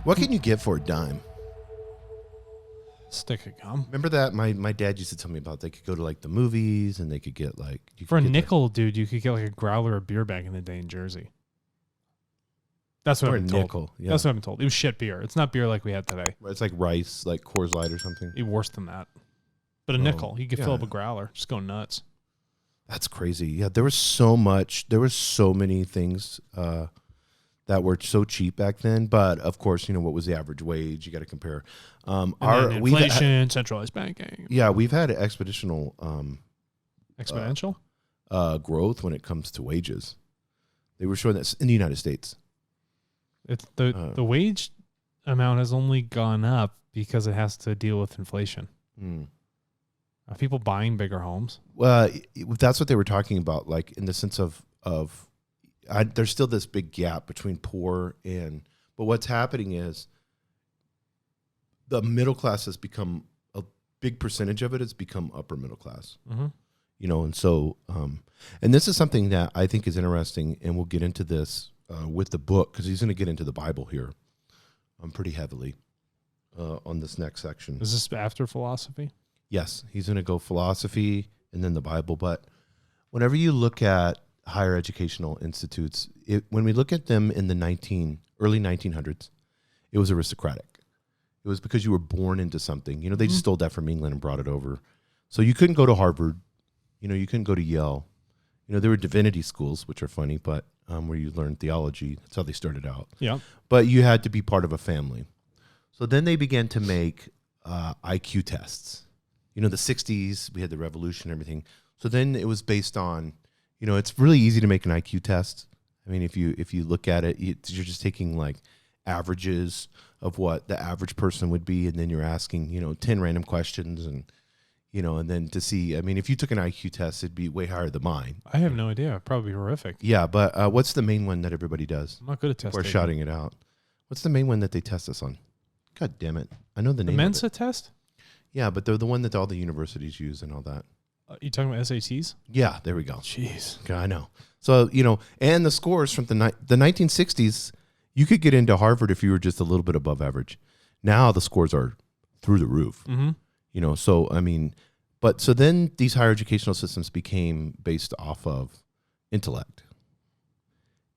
What can you get for a dime? Stick of gum. Remember that my dad used to tell me about. They could go to like the movies and they could get like for a nickel, dude. You could get like a growler of beer back in the day in Jersey. That's what I've been told. Nickel, yeah. That's what I've been told. It was shit beer. It's not beer like we had today. It's like rice, like Coors Light or something. It's worse than that. But a nickel, you could fill up a growler. Just go nuts. That's crazy. Yeah, there was so much. There was so many things that were so cheap back then. But of course, what was the average wage? You got to compare. Inflation, centralized banking. Yeah, we've had exponential growth when it comes to wages. They were showing that in the United States. It's the wage amount has only gone up because it has to deal with inflation. Are people buying bigger homes? Well, that's what they were talking about, like in the sense of there's still this big gap between poor but what's happening is the middle class has become a big percentage of it has become upper middle class. And so and this is something that I think is interesting, and we'll get into this with the book, because he's going to get into the Bible here pretty heavily on this next section. Is this after philosophy? Yes, he's going to go philosophy and then the Bible. But whenever you look at higher educational institutes, when we look at them in the early 1900s, it was aristocratic. It was because you were born into something. They just stole that from England and brought it over. So you couldn't go to Harvard. You couldn't go to Yale. There were divinity schools, which are funny, but where you learn theology. That's how they started out. Yeah. But you had to be part of a family. So then they began to make IQ tests. The 60s, we had the revolution and everything. So then it was based on, it's really easy to make an IQ test. I mean, if you look at it, you're just taking like averages of what the average person would be, and then you're asking, 10 random questions, and then to see, I mean, if you took an IQ test, it'd be way higher than mine. I have no idea. Probably horrific. Yeah, but what's the main one that everybody does? I'm not good at testing. Or shouting it out. What's the main one that they test us on? God damn it. I know the name of it. The Mensa test? Yeah, but they're the one that all the universities use and all that. You talking about SATs? Yeah, there we go. Jeez. Okay, I know. So, and the scores from the 1960s, you could get into Harvard if you were just a little bit above average. Now the scores are through the roof. So, I mean, so then these higher educational systems became based off of intellect.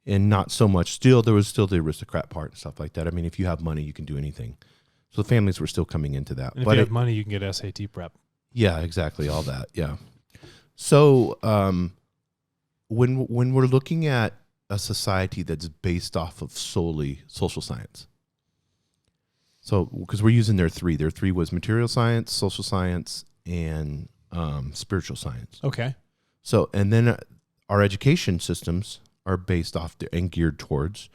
And not so much, there was still the aristocrat part and stuff like that. I mean, if you have money, you can do anything. So the families were still coming into that. And if you have money, you can get SAT prep. Yeah, exactly. All that. Yeah. So when we're looking at a society that's based off of solely social science, so because we're using their three was material science, social science, and spiritual science. Okay. So, and then our education systems are based off and geared towards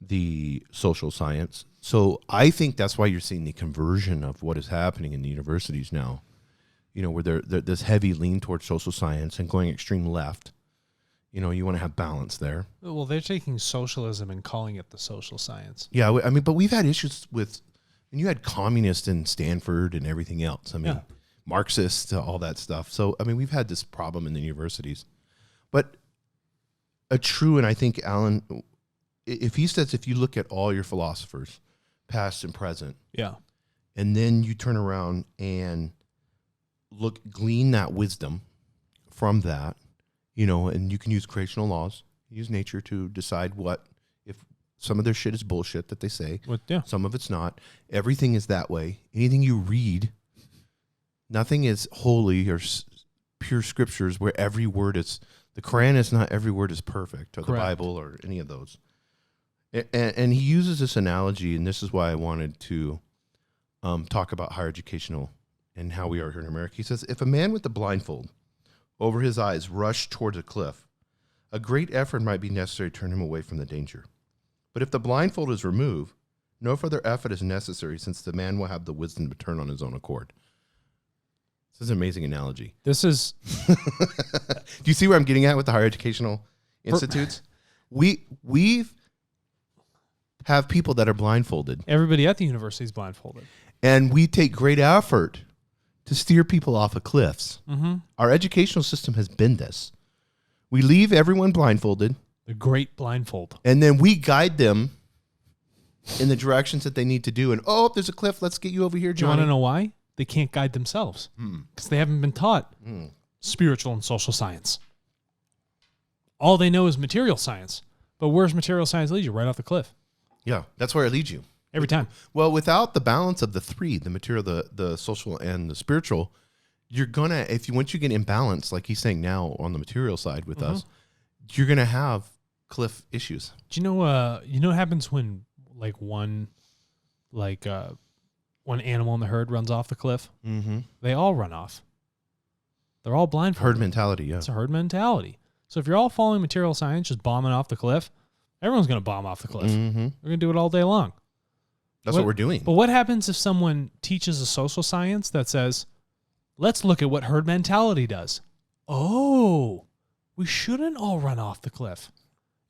the social science. So I think that's why you're seeing the conversion of what is happening in the universities now, where they're this heavy lean towards social science and going extreme left. You want to have balance there. Well, they're taking socialism and calling it the social science. Yeah, I mean, but we've had issues with, and you had communists in Stanford and everything else. I mean, Marxists, all that stuff. So, I mean, we've had this problem in the universities. But and I think, Alan, if you look at all your philosophers, past and present, and then you turn around and glean that wisdom from that, and you can use creational laws, use nature to decide if some of their shit is bullshit that they say, some of it's not. Everything is that way. Anything you read, nothing is holy or pure scriptures where every word is, the Quran is not every word is perfect, or Correct. the Bible or any of those. And he uses this analogy, and this is why I wanted to talk about higher educational and how we are here in America. He says, if a man with a blindfold over his eyes rushed towards a cliff, a great effort might be necessary to turn him away from the danger. But if the blindfold is removed, no further effort is necessary, since the man will have the wisdom to turn on his own accord. This is an amazing analogy. This is... Do you see where I'm getting at with the higher educational institutes? We've have people that are blindfolded. Everybody at the university is blindfolded. And we take great effort to steer people off of cliffs. Mm-hmm. Our educational system has been this. We leave everyone blindfolded. The great blindfold. And then we guide them in the directions that they need to do. And, oh, there's a cliff. Let's get you over here, Do you Johnny. want to know why? They can't guide themselves because they haven't been taught spiritual and social science. All they know is material science. But where's material science lead you? Right off the cliff. Yeah, that's where it leads you. Every time. Well, without the balance of the three, the material, the social, and the spiritual, you're going to, once you get imbalanced, like he's saying now on the material side with us, you're going to have cliff issues. Do you know what happens when one animal in the herd runs off the cliff? Mm-hmm. They all run off. They're all blindfolded. Herd mentality, yeah. It's a herd mentality. So if you're all following material science, just bombing off the cliff, everyone's going to bomb off the cliff. Mm-hmm. We're going to do it all day long. That's what we're doing. But what happens if someone teaches a social science that says, let's look at what herd mentality does? Oh, we shouldn't all run off the cliff.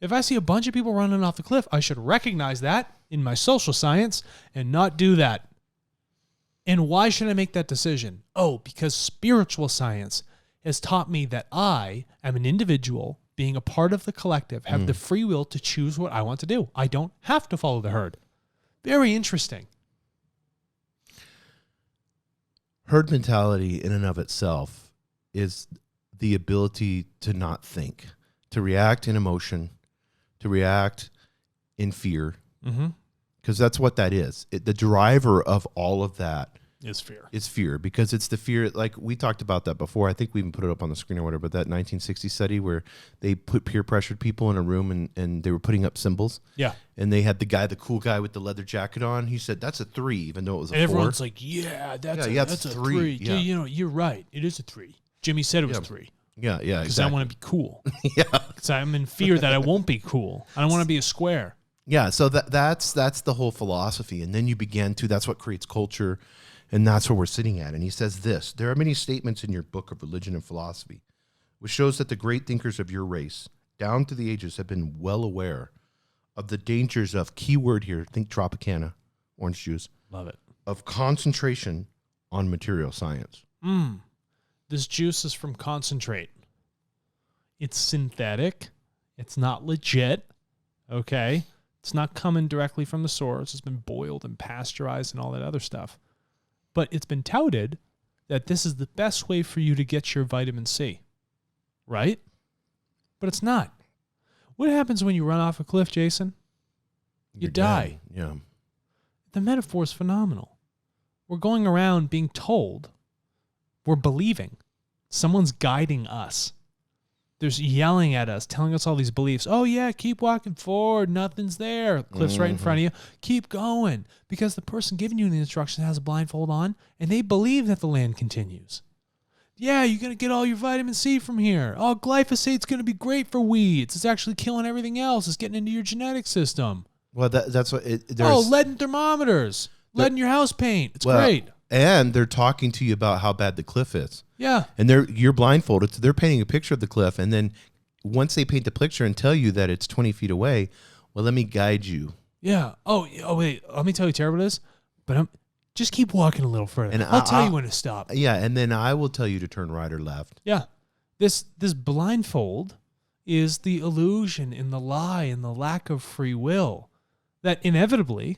If I see a bunch of people running off the cliff, I should recognize that in my social science and not do that. And why should I make that decision? Oh, because spiritual science has taught me that I am an individual being a part of the collective, have the free will to choose what I want to do. I don't have to follow the herd. Very interesting. Herd mentality in and of itself is the ability to not think, to react in emotion, to react in fear, because that's what that is. The driver of all of that is fear. It's fear, because it's the fear, like we talked about that before. I think we even put it up on the screen or whatever, but that 1960 study where they put peer pressured people in a room and they were putting up symbols. Yeah. And they had the cool guy with the leather jacket on. He said, that's a 3, even though it was a 4. Everyone's like, that's a 3. Yeah. You're right. It is a 3. Jimmy said it was 3. Yeah, Because exactly. I want to be cool. Yeah. Because I'm in fear that I won't be cool. I don't want to be a square. Yeah, so that's the whole philosophy. And then you begin to, that's what creates culture, and that's where we're sitting at. And he says this, there are many statements in your book of religion and philosophy, which shows that the great thinkers of your race, down to the ages, have been well aware of the dangers of, keyword here, think Tropicana, orange juice. Love it. Of concentration on material science. This juice is from concentrate. It's synthetic. It's not legit. Okay? It's not coming directly from the source. It's been boiled and pasteurized and all that other stuff. But it's been touted that this is the best way for you to get your vitamin C. Right? But it's not. What happens when you run off a cliff, Jason? You die. Dead. Yeah. The metaphor is phenomenal. We're going around being told, we're believing. Someone's guiding us. There's yelling at us, telling us all these beliefs. Oh, yeah, keep walking forward. Nothing's there. Cliff's right in front of you. Keep going. Because the person giving you the instructions has a blindfold on, and they believe that the land continues. Yeah, you're going to get all your vitamin C from here. Oh, glyphosate's going to be great for weeds. It's actually killing everything else. It's getting into your genetic system. Well, that's what it... lead in thermometers. Lead in your house paint. It's great. And they're talking to you about how bad the cliff is. Yeah. And you're blindfolded, so they're painting a picture of the cliff. And then once they paint the picture and tell you that it's 20 feet away, well, let me guide you. Yeah. Oh, wait. Let me tell you how terrible it is. But just keep walking a little further. And I'll tell you when to stop. Yeah, and then I will tell you to turn right or left. Yeah. This blindfold is the illusion and the lie and the lack of free will that inevitably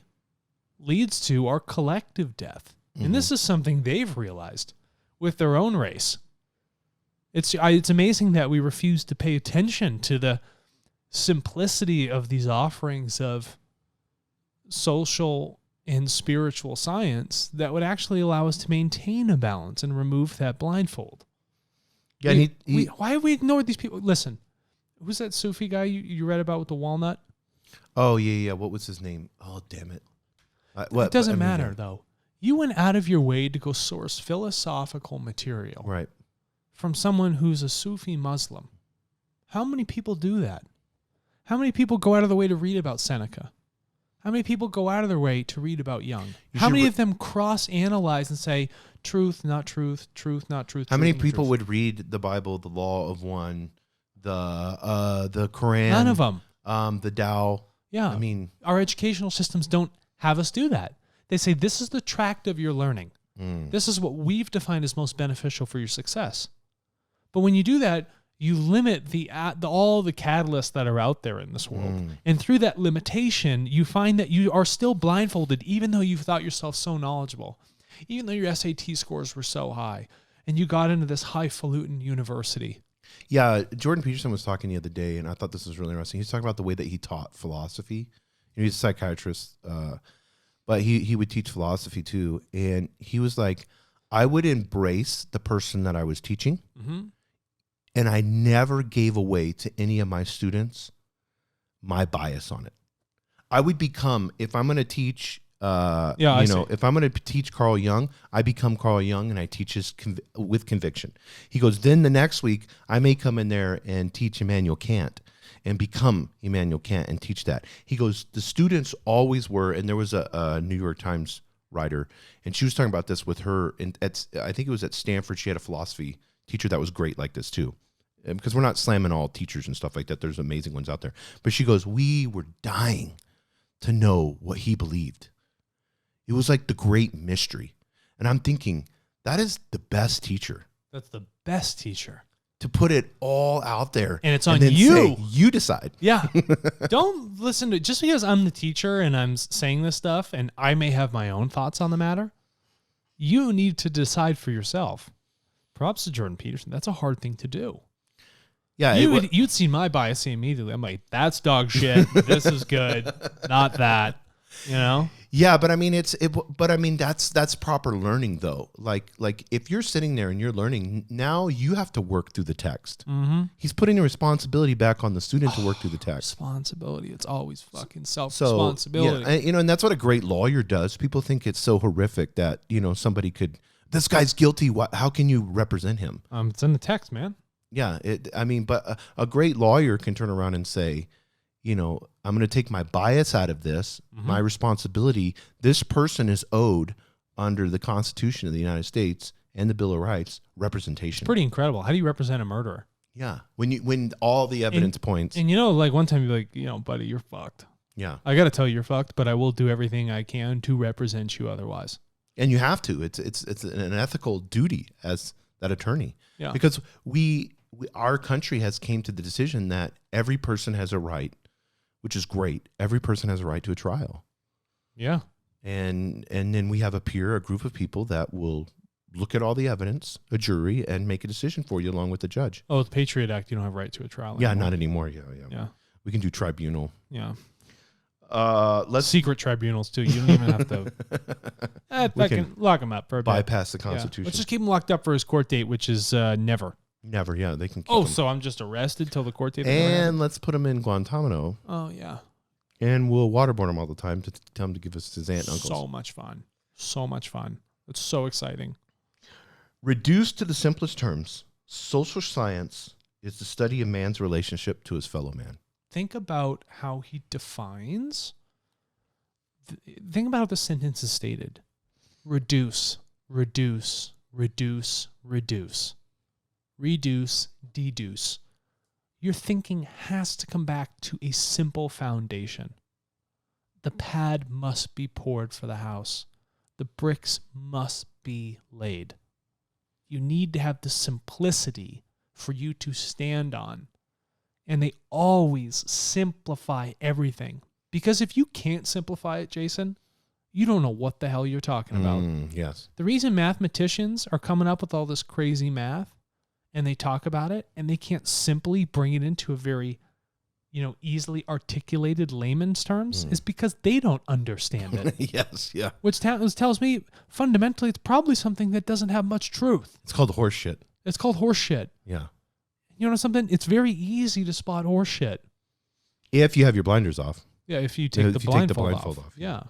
leads to our collective death. And this is something they've realized with their own race. It's amazing that we refuse to pay attention to the simplicity of these offerings of social and spiritual science that would actually allow us to maintain a balance and remove that blindfold. Yeah, why have we ignored these people? Listen, who's that Sufi guy you read about with the walnut? Oh, yeah. What was his name? Oh, damn it. It doesn't matter, though. You went out of your way to go source philosophical material from someone who's a Sufi Muslim. How many people do that? How many people go out of their way to read about Seneca? How many people go out of their way to read about Jung? How many of them cross-analyze and say, truth, not truth, truth, not truth? How many people would read the Bible, the Law of One, the Quran? None of them. The Tao. Yeah. I mean, our educational systems don't have us do that. They say, this is the tract of your learning. This is what we've defined as most beneficial for your success. But when you do that, You limit all the catalysts that are out there in this world. And through that limitation, you find that you are still blindfolded, even though you thought yourself so knowledgeable, even though your SAT scores were so high, and you got into this highfalutin university. Yeah, Jordan Peterson was talking the other day, and I thought this was really interesting. He was talking about the way that he taught philosophy. He's a psychiatrist, but he would teach philosophy too. And he was like, I would embrace the person that I was teaching, and I never gave away to any of my students my bias on it. I would become, if I'm going to teach, if I'm going to teach Carl Jung, I become Carl Jung and I teach with conviction. He goes, then the next week I may come in there and teach Immanuel Kant and become Immanuel Kant and teach that. He goes, the students always were, and there was a New York Times writer, and she was talking about this with her, and I think it was at Stanford. She had a philosophy teacher that was great like this too. Because we're not slamming all teachers and stuff like that. There's amazing ones out there. But she goes, we were dying to know what he believed. It was like the great mystery. And I'm thinking, that is the best teacher. That's the best teacher. To put it all out there. And it's on you. Say, you decide. Yeah. Don't listen to, just because I'm the teacher and I'm saying this stuff and I may have my own thoughts on the matter, you need to decide for yourself. Props to Jordan Peterson. That's a hard thing to do. Yeah, you'd seen my bias immediately. I'm like, that's dog shit. This is good. Not that. You know? Yeah, but I mean that's proper learning though. Like if you're sitting there and you're learning, now you have to work through the text. Mm-hmm. He's putting the responsibility back on the student to work through the text. Responsibility. It's always fucking self-responsibility. So, yeah, and that's what a great lawyer does. People think it's so horrific that, somebody could, this guy's guilty. How can you represent him? It's in the text, man. Yeah, but a great lawyer can turn around and say, I'm going to take my bias out of this, my responsibility. This person is owed under the Constitution of the United States and the Bill of Rights representation. It's pretty incredible. How do you represent a murderer? Yeah, when all the evidence points. And like one time you're like, buddy, you're fucked. Yeah, I got to tell you you're fucked, but I will do everything I can to represent you otherwise. And you have to. It's an ethical duty as that attorney. Yeah, because our country has came to the decision that every person has a right, which is great. Every person has a right to a trial. Yeah. And then we have a group of people that will look at all the evidence, a jury, and make a decision for you along with the judge. Oh, the Patriot Act, you don't have a right to a trial anymore. Yeah, not anymore. Yeah. We can do tribunal. Yeah. Let's secret tribunals too. You don't even have to lock them up for a bit. Bypass the Constitution. Yeah. Let's just keep him locked up for his court date, which is never. Never, yeah. They can keep him. So I'm just arrested till the court date? And let's put him in Guantanamo. Oh, yeah. And we'll waterboard him all the time to tell him to give us his aunt and uncles. So much fun. So much fun. It's so exciting. Reduced to the simplest terms, social science is the study of man's relationship to his fellow man. Think about how he defines. Think about how the sentence is stated. Reduce, reduce, reduce, reduce. Reduce, deduce. Your thinking has to come back to a simple foundation. The pad must be poured for the house. The bricks must be laid. You need to have the simplicity for you to stand on. And they always simplify everything. Because if you can't simplify it, Jason, you don't know what the hell you're talking about. Yes. The reason mathematicians are coming up with all this crazy math and they talk about it and they can't simply bring it into a very, easily articulated layman's terms is because they don't understand it. Yes, yeah. Which tells me fundamentally it's probably something that doesn't have much truth. It's called horse shit. It's called horse shit. Yeah. You know something? It's very easy to spot horse shit. If you have your blinders off. Yeah, if you take the blindfold off. Yeah.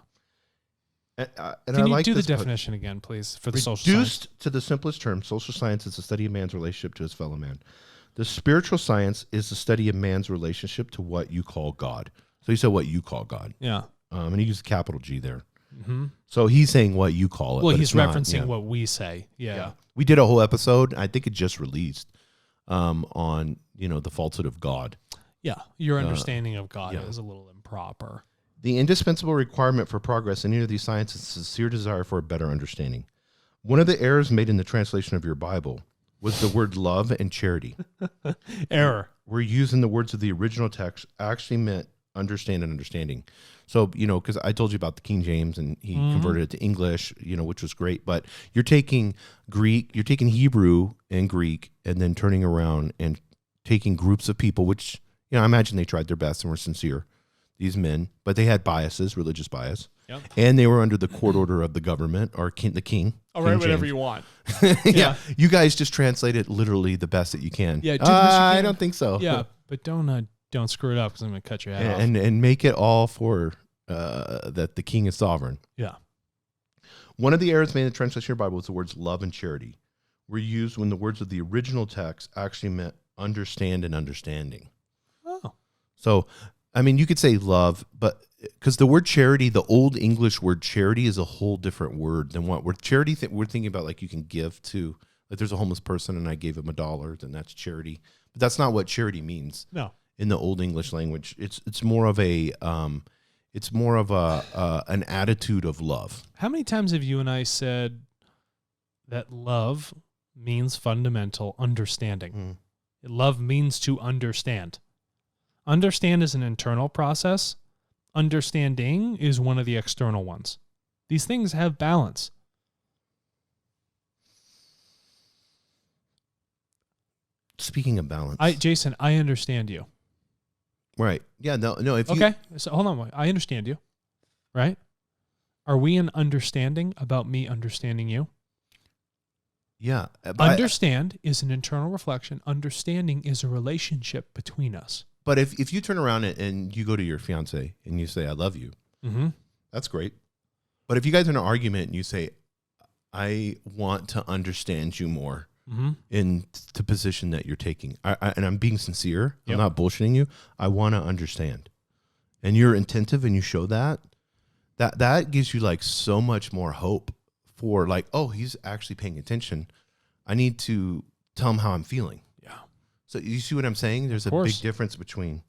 And Can you do the definition again, please, for the social science? Reduced to the simplest term, social science is the study of man's relationship to his fellow man. The spiritual science is the study of man's relationship to what you call God. So he said what you call God. Yeah. And he used a capital G there. Mm-hmm. So he's saying what you call it. Well, he's referencing what we say. Yeah. We did a whole episode. I think it just released on, the falsehood of God. Yeah. Your understanding of God is a little improper. The indispensable requirement for progress in any of these sciences is a sincere desire for a better understanding. One of the errors made in the translation of your Bible was the word love and charity. Error. We're using the words of the original text actually meant understand and understanding. So, because I told you about the King James and he converted it to English, which was great. But you're taking Hebrew and Greek and then turning around and taking groups of people, which, I imagine they tried their best and were sincere, these men, but they had biases, religious bias. Yep. And they were under the court order of the government or the king. I'll write whatever you want. Yeah. You guys just translate it literally the best that you can. Yeah. Do the best you can. I don't think so. Yeah. But don't screw it up because I'm going to cut your head off. And make it all for that the king is sovereign. Yeah. One of the errors made in the translation of your Bible was the words love and charity were used when the words of the original text actually meant understand and understanding. Oh. So, you could say love, but because the word charity, the old English word charity is a whole different word than what we're charity. We're thinking about like you can give to, like there's a homeless person and I gave him $1, then that's charity. But that's not what charity means. No. In the old English language, it's more of an attitude of love. How many times have you and I said that love means fundamental understanding? Love means to understand. Understand is an internal process. Understanding is one of the external ones. These things have balance. Speaking of balance, Jason, I understand you. Right. Yeah. No. Okay. So hold on. I understand you. Right. Are we in understanding about me understanding you? Yeah. Understand is an internal reflection. Understanding is a relationship between us. But if you turn around and you go to your fiance and you say, I love you, that's great. But if you guys are in an argument and you say, I want to understand you more in the position that you're taking, and I'm being sincere, I'm not bullshitting you, I want to understand. And you're attentive and you show that gives you like so much more hope for like, oh, he's actually paying attention. I need to tell him how I'm feeling. So you see what I'm saying? There's a big difference between,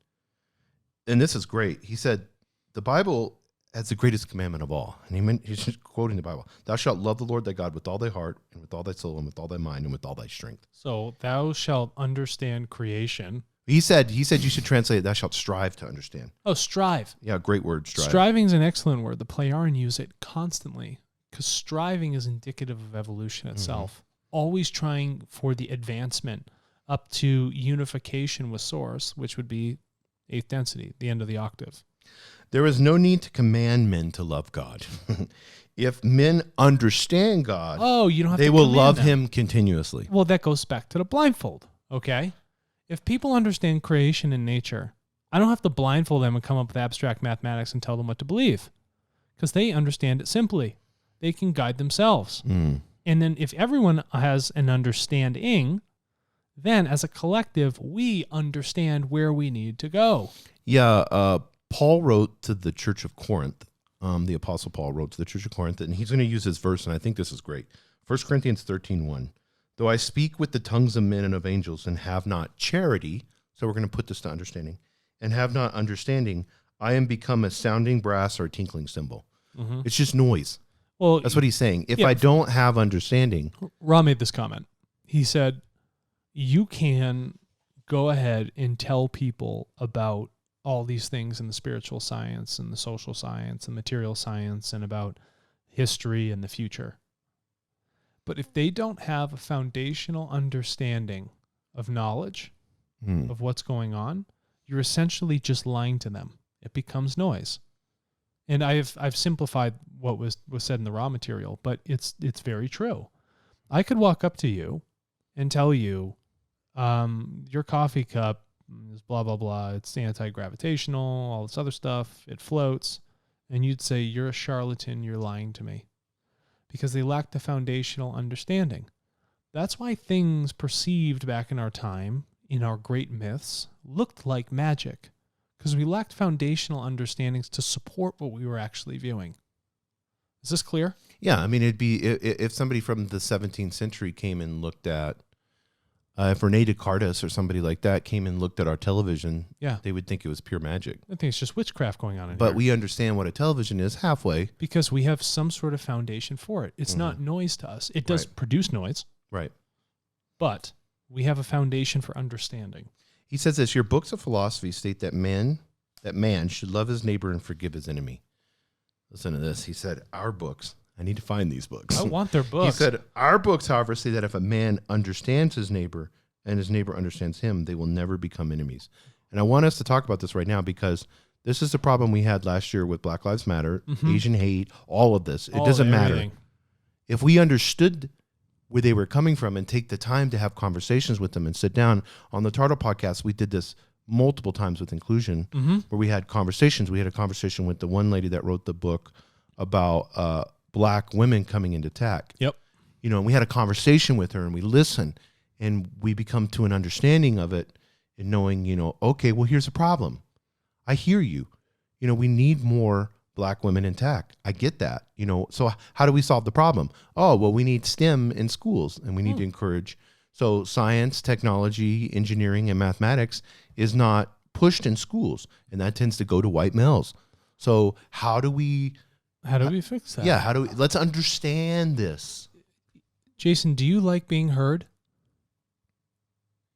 and this is great. He said, the Bible has the greatest commandment of all. And he's just quoting the Bible. Thou shalt love the Lord thy God with all thy heart and with all thy soul and with all thy mind and with all thy strength. So thou shalt understand creation. He said you should translate it, thou shalt strive to understand. Oh, strive. Yeah, great word, strive. Striving is an excellent word. The Playarian use it constantly because striving is indicative of evolution itself. Always trying for the advancement up to unification with source, which would be eighth density, the end of the octave. There is no need to command men to love God. If men understand God, they will love him continuously. Well, that goes back to the blindfold, okay? If people understand creation and nature, I don't have to blindfold them and come up with abstract mathematics and tell them what to believe because they understand it simply. They can guide themselves. And then if everyone has an understanding, then as a collective, we understand where we need to go. Yeah, Paul wrote to the Church of Corinth. The Apostle Paul wrote to the Church of Corinth, and he's going to use this verse, and I think this is great. 1 Corinthians 13:1. Though I speak with the tongues of men and of angels and have not charity, so we're going to put this to understanding, and have not understanding, I am become a sounding brass or a tinkling cymbal. It's just noise. Well, that's what he's saying. If I don't have understanding. Ra made this comment. He said, you can go ahead and tell people about all these things in the spiritual science and the social science and material science and about history and the future. But if they don't have a foundational understanding of knowledge of what's going on, you're essentially just lying to them. It becomes noise. And I've simplified what was said in the raw material, but it's very true. I could walk up to you and tell you, your coffee cup is blah, blah, blah. It's anti-gravitational, all this other stuff. It floats. And you'd say, you're a charlatan. You're lying to me. Because they lack the foundational understanding. That's why things perceived back in our time, in our great myths, looked like magic. Because we lacked foundational understandings to support what we were actually viewing. Is this clear? Yeah, I mean, it'd be if somebody from the 17th century came and looked at, if Rene Descartes or somebody like that came and looked at our television, they would think it was pure magic. I think it's just witchcraft going on in here. But we understand what a television is halfway. Because we have some sort of foundation for it. It's not noise to us. It does produce noise. Right. but we have a foundation for understanding. He says this, your books of philosophy state that man should love his neighbor and forgive his enemy. Listen to this. He said, our books, I need to find these books. I want their books. He said, our books, however, say that if a man understands his neighbor and his neighbor understands him, they will never become enemies. And I want us to talk about this right now because this is the problem we had last year with Black Lives Matter, Asian hate, all of this. It doesn't matter. If we understood where they were coming from and take the time to have conversations with them and sit down. On the Tardo podcast, we did this multiple times with inclusion, where we had conversations. We had a conversation with the one lady that wrote the book about black women coming into tech. Yep. You know, and we had a conversation with her and we listened and we become to an understanding of it and knowing, you know, okay, well, here's a problem. I hear you. You know, we need more black women in tech. I get that. You know, so how do we solve the problem? Oh, well, we need STEM in schools and we need to encourage. So science, technology, engineering, and mathematics is not pushed in schools, and that tends to go to white males. So how do we fix that? Yeah, let's understand this. Jason, do you like being heard?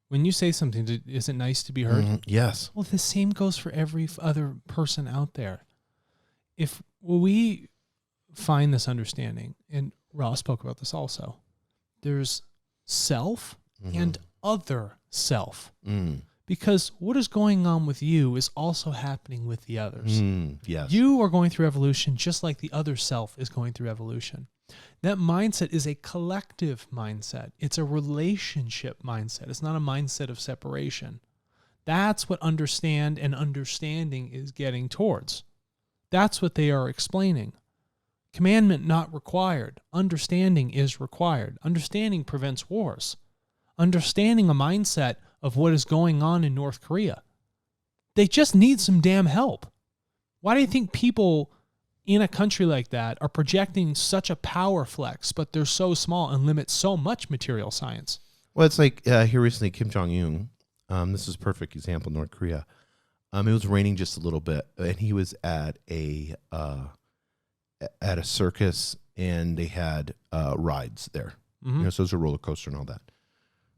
When you say something, is it nice to be heard? Yes. Well, the same goes for every other person out there. If we find this understanding, and Ross spoke about this also, there's self and other self. Because what is going on with you is also happening with the others. Yes. You are going through evolution just like the other self is going through evolution. That mindset is a collective mindset. It's a relationship mindset. It's not a mindset of separation. That's what understand and understanding is getting towards. That's what they are explaining. Commandment not required. Understanding is required. Understanding prevents wars. Understanding a mindset of what is going on in North Korea. They just need some damn help. Why do you think people in a country like that are projecting such a power flex, but they're so small and limit so much material science? Well, it's like here recently, Kim Jong-un. This is a perfect example, North Korea. It was raining just a little bit, and he was at a circus, and they had rides there. You know, so it was a roller coaster and all that.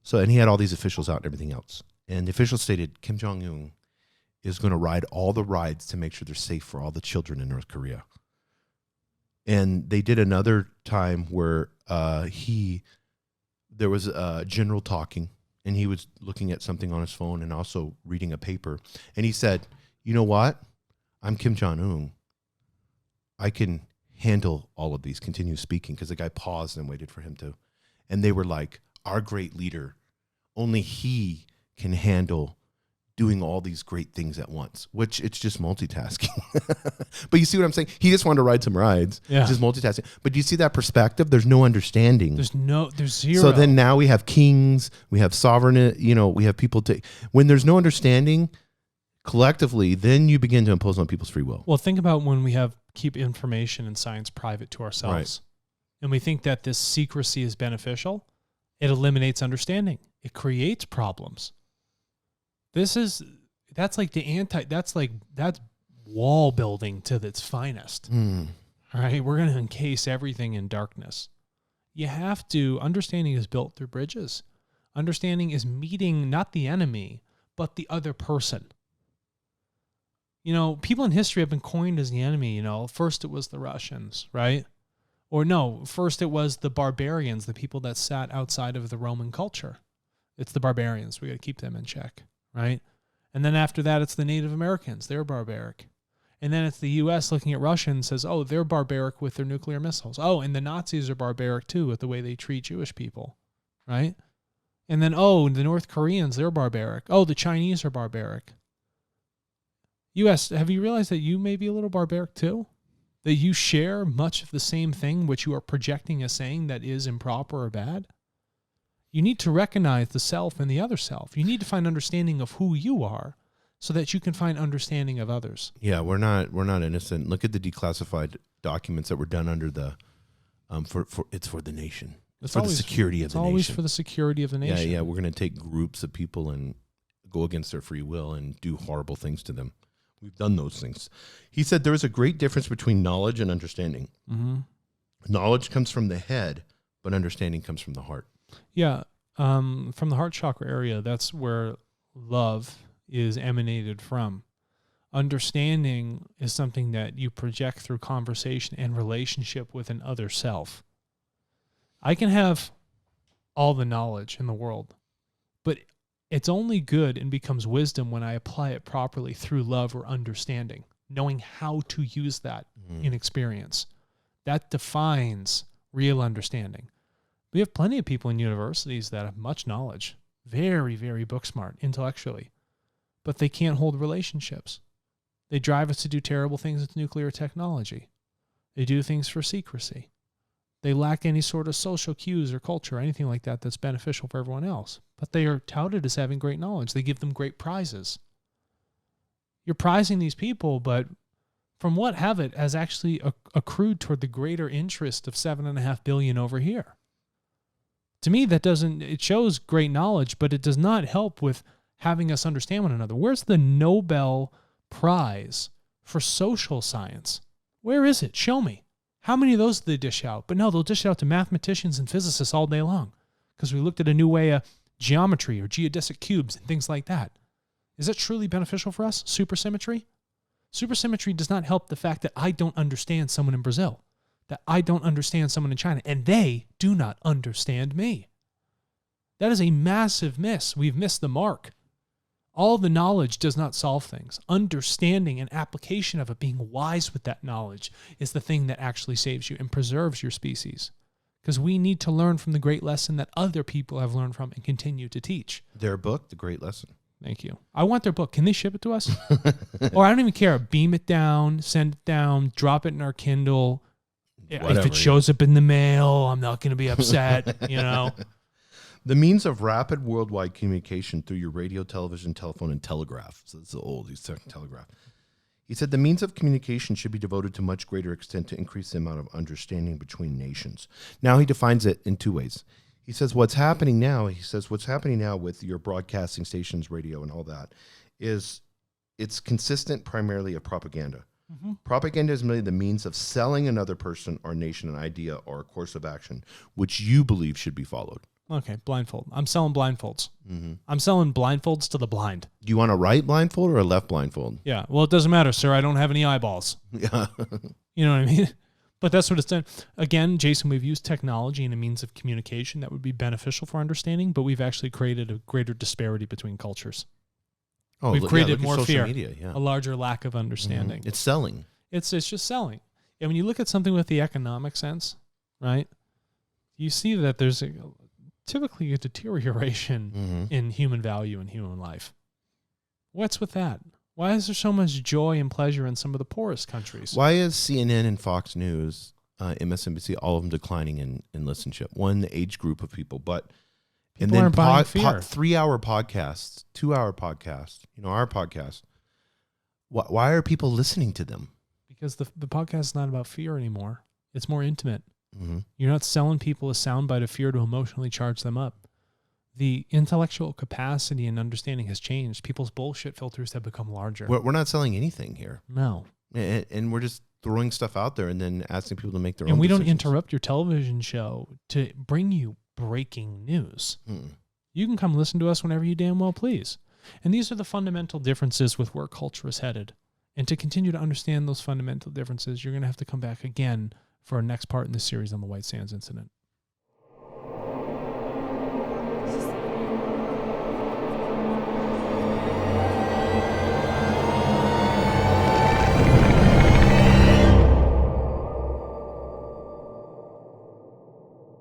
So, and he had all these officials out and everything else. And the officials stated Kim Jong-un is going to ride all the rides to make sure they're safe for all the children in North Korea. And they did another time where there was a general talking, and he was looking at something on his phone and also reading a paper. And he said, you know what? I'm Kim Jong-un. I can handle all of these. Continue speaking, because the guy paused and waited for him to. And they were like, our great leader, only he can handle doing all these great things at once, which it's just multitasking. But you see what I'm saying? He just wanted to ride some rides. Yeah. Just multitasking. But do you see that perspective? There's no understanding. There's zero. So then now we have kings, we have sovereign, we have people when there's no understanding collectively, then you begin to impose on people's free will. Well, think about when we keep information and science private to ourselves. Right. And we think that this secrecy is beneficial. It eliminates understanding. It creates problems. That's wall building to its finest. All right. We're going to encase everything in darkness. Understanding is built through bridges. Understanding is meeting not the enemy, but the other person. You know, people in history have been coined as the enemy. You know, first it was the Russians, right? Or no, first it was the barbarians, the people that sat outside of the Roman culture. It's the barbarians. We got to keep them in check, right? And then after that, it's the Native Americans. They're barbaric. And then it's the U.S. looking at Russia and says, oh, they're barbaric with their nuclear missiles. Oh, and the Nazis are barbaric too with the way they treat Jewish people, right? And then, oh, the North Koreans, they're barbaric. Oh, the Chinese are barbaric. U.S., have you realized that you may be a little barbaric too? That you share much of the same thing which you are projecting as saying that is improper or bad? You need to recognize the self and the other self. You need to find understanding of who you are so that you can find understanding of others. Yeah, we're not innocent. Look at the declassified documents that were done under the it's for the nation. It's for the security of the nation. It's always for the security of the nation. Yeah, we're going to take groups of people and go against their free will and do horrible things to them. We've done those things. He said there is a great difference between knowledge and understanding. Knowledge comes from the head, but understanding comes from the heart. Yeah. from the heart chakra area, that's where love is emanated from. Understanding is something that you project through conversation and relationship with an other self. I can have all the knowledge in the world, but it's only good and becomes wisdom when I apply it properly through love or understanding, knowing how to use that in experience. That defines real understanding. We have plenty of people in universities that have much knowledge, very, very book smart intellectually, but they can't hold relationships. They drive us to do terrible things with nuclear technology. They do things for secrecy. They lack any sort of social cues or culture or anything like that that's beneficial for everyone else. But they are touted as having great knowledge. They give them great prizes. You're prizing these people, but from what have it has actually accrued toward the greater interest of 7.5 billion over here. To me, it shows great knowledge, but it does not help with having us understand one another. Where's the Nobel Prize for social science? Where is it? Show me. How many of those do they dish out? But no, they'll dish it out to mathematicians and physicists all day long because we looked at a new way of geometry or geodesic cubes and things like that. Is that truly beneficial for us? Supersymmetry? Supersymmetry does not help the fact that I don't understand someone in Brazil, that I don't understand someone in China, and they do not understand me. That is a massive miss. We've missed the mark. All the knowledge does not solve things. Understanding and application of it, being wise with that knowledge, is the thing that actually saves you and preserves your species. Because we need to learn from the great lesson that other people have learned from and continue to teach. Their book, The Great Lesson. Thank you. I want their book. Can they ship it to us? Or I don't even care. Beam it down, send it down, drop it in our Kindle. Whatever, if it shows up in the mail, I'm not going to be upset, you know. The means of rapid worldwide communication through your radio, television, telephone, and telegraph. So it's old. He's talking telegraph. He said the means of communication should be devoted to much greater extent to increase the amount of understanding between nations. Now he defines it in two ways. He says what's happening now with your broadcasting stations, radio, and all that is it's consistent primarily of propaganda. Mm-hmm. Propaganda is merely the means of selling another person or nation an idea or a course of action which you believe should be followed. Okay, blindfold. I'm selling blindfolds. Mm-hmm. I'm selling blindfolds to the blind. Do you want a right blindfold or a left blindfold? Yeah, well, it doesn't matter, sir. I don't have any eyeballs. Yeah. You know what I mean? But that's what it's done. Again, Jason, we've used technology and a means of communication that would be beneficial for understanding, but we've actually created a greater disparity between cultures. Oh, we've created look more at social fear, media, yeah. a larger lack of understanding. Mm-hmm. It's selling. It's just selling. And when you look at something with the economic sense, right, you see that there's typically a deterioration in human value and human life. What's with that? Why is there so much joy and pleasure in some of the poorest countries? Why is CNN and Fox News, MSNBC, all of them declining in listenership? One, the age group of people, but People aren't buying fear. 3-hour podcasts, 2-hour podcasts, our podcast. Why are people listening to them? Because the podcast is not about fear anymore. It's more intimate. Mm-hmm. You're not selling people a soundbite of fear to emotionally charge them up. The intellectual capacity and understanding has changed. People's bullshit filters have become larger. We're not selling anything here. No. And we're just throwing stuff out there and then asking people to make their own decisions. And we don't interrupt your television show to bring you breaking news. You can come listen to us whenever you damn well please. And these are the fundamental differences with where culture is headed. And to continue to understand those fundamental differences, you're going to have to come back again for our next part in this series on the White Sands incident.